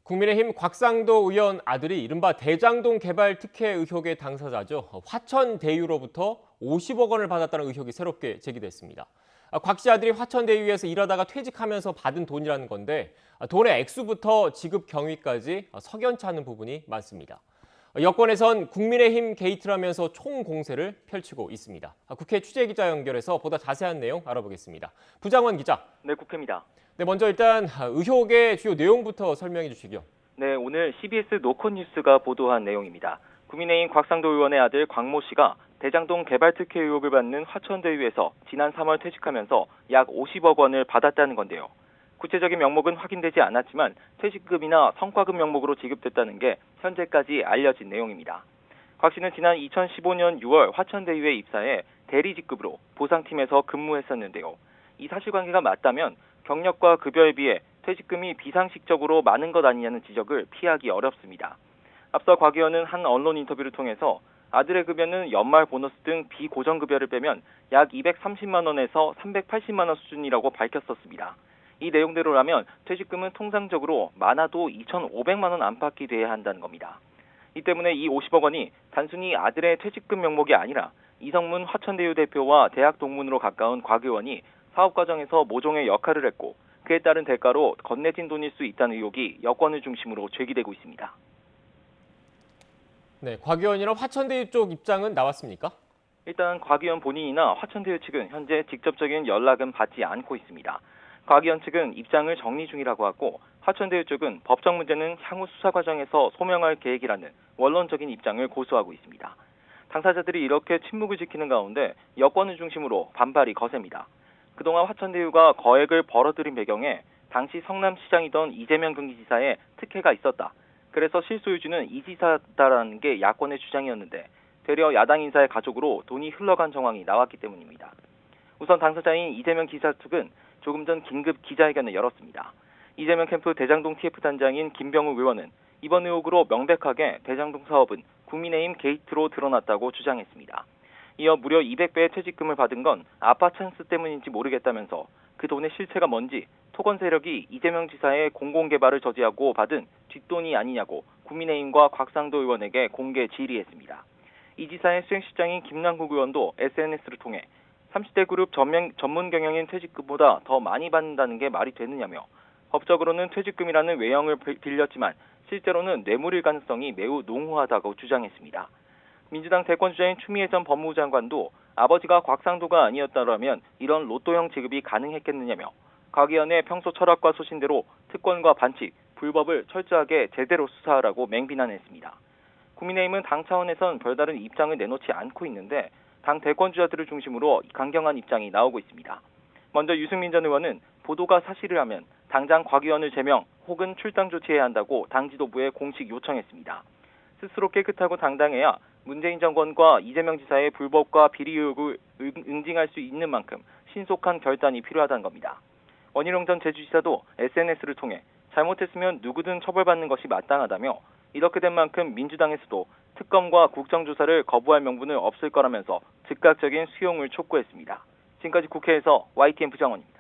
국민의힘 곽상도 의원 아들이 이른바 대장동 개발 특혜 의혹의 당사자죠. 화천대유로부터 50억 원을 받았다는 의혹이 새롭게 제기됐습니다. 곽 씨 아들이 화천대유에서 일하다가 퇴직하면서 받은 돈이라는 건데 돈의 액수부터 지급 경위까지 석연치 않은 부분이 많습니다. 여권에선 국민의힘 게이트라면서 총공세를 펼치고 있습니다. 국회 취재기자 연결해서 보다 자세한 내용 알아보겠습니다. 부장원 기자. 네, 국회입니다. 네, 먼저 일단 의혹의 주요 내용부터 설명해 주시죠. 네, 오늘 CBS 노컷뉴스가 보도한 내용입니다. 국민의힘 곽상도 의원의 아들 곽모 씨가 대장동 개발 특혜 의혹을 받는 화천대유에서 지난 3월 퇴직하면서 약 50억 원을 받았다는 건데요. 구체적인 명목은 확인되지 않았지만 퇴직금이나 성과금 명목으로 지급됐다는 게 현재까지 알려진 내용입니다. 곽 씨는 지난 2015년 6월 화천대유에 입사해 대리직급으로 보상팀에서 근무했었는데요. 이 사실관계가 맞다면 경력과 급여에 비해 퇴직금이 비상식적으로 많은 것 아니냐는 지적을 피하기 어렵습니다. 앞서 곽 의원은 한 언론 인터뷰를 통해서 아들의 급여는 연말 보너스 등 비고정급여를 빼면 약 230만 원에서 380만 원 수준이라고 밝혔었습니다. 이 내용대로라면 퇴직금은 통상적으로 많아도 2,500만 원 안팎이 돼야 한다는 겁니다. 이 때문에 이 50억 원이 단순히 아들의 퇴직금 명목이 아니라 이성문 화천대유 대표와 대학 동문으로 가까운 곽 의원이 사업 과정에서 모종의 역할을 했고 그에 따른 대가로 건네진 돈일 수 있다는 의혹이 여권을 중심으로 제기되고 있습니다. 네, 곽 의원이나 화천대유 쪽 입장은 나왔습니까? 일단 곽 의원 본인이나 화천대유 측은 현재 직접적인 연락은 받지 않고 있습니다. 곽 의원 측은 입장을 정리 중이라고 하고 화천대유 쪽은 법적 문제는 향후 수사 과정에서 소명할 계획이라는 원론적인 입장을 고수하고 있습니다. 당사자들이 이렇게 침묵을 지키는 가운데 여권을 중심으로 반발이 거셉니다. 그동안 화천대유가 거액을 벌어들인 배경에 당시 성남시장이던 이재명 경기지사의 특혜가 있었다. 그래서 실소유주는 이 지사다라는 게 야권의 주장이었는데 되려 야당 인사의 가족으로 돈이 흘러간 정황이 나왔기 때문입니다. 우선 당사자인 이재명 기사 측은 조금 전 긴급 기자회견을 열었습니다. 이재명 캠프 대장동 TF 단장인 김병욱 의원은 이번 의혹으로 명백하게 대장동 사업은 국민의힘 게이트로 드러났다고 주장했습니다. 이어 무려 200배의 퇴직금을 받은 건 아파 찬스 때문인지 모르겠다면서 그 돈의 실체가 뭔지 토건 세력이 이재명 지사의 공공개발을 저지하고 받은 뒷돈이 아니냐고 국민의힘과 곽상도 의원에게 공개 질의했습니다. 이 지사의 수행실장인 김남국 의원도 SNS를 통해 30대 그룹 전문 경영인 퇴직금보다 더 많이 받는다는 게 말이 되느냐며 법적으로는 퇴직금이라는 외형을 빌렸지만 실제로는 뇌물일 가능성이 매우 농후하다고 주장했습니다. 민주당 대권주자인 추미애 전 법무부 장관도 아버지가 곽상도가 아니었다면 이런 로또형 지급이 가능했겠느냐며 곽 의원의 평소 철학과 소신대로 특권과 반칙, 불법을 철저하게 제대로 수사하라고 맹비난했습니다. 국민의힘은 당 차원에선 별다른 입장을 내놓지 않고 있는데 당 대권주자들을 중심으로 강경한 입장이 나오고 있습니다. 먼저 유승민 전 의원은 보도가 사실이라면 당장 곽 의원을 제명 혹은 출당 조치해야 한다고 당 지도부에 공식 요청했습니다. 스스로 깨끗하고 당당해야 문재인 정권과 이재명 지사의 불법과 비리 의혹을 응징할 수 있는 만큼 신속한 결단이 필요하다는 겁니다. 원희룡 전 제주지사도 SNS를 통해 잘못했으면 누구든 처벌받는 것이 마땅하다며 이렇게 된 만큼 민주당에서도 특검과 국정조사를 거부할 명분은 없을 거라면서 즉각적인 수용을 촉구했습니다. 지금까지 국회에서 YTN 부장원입니다.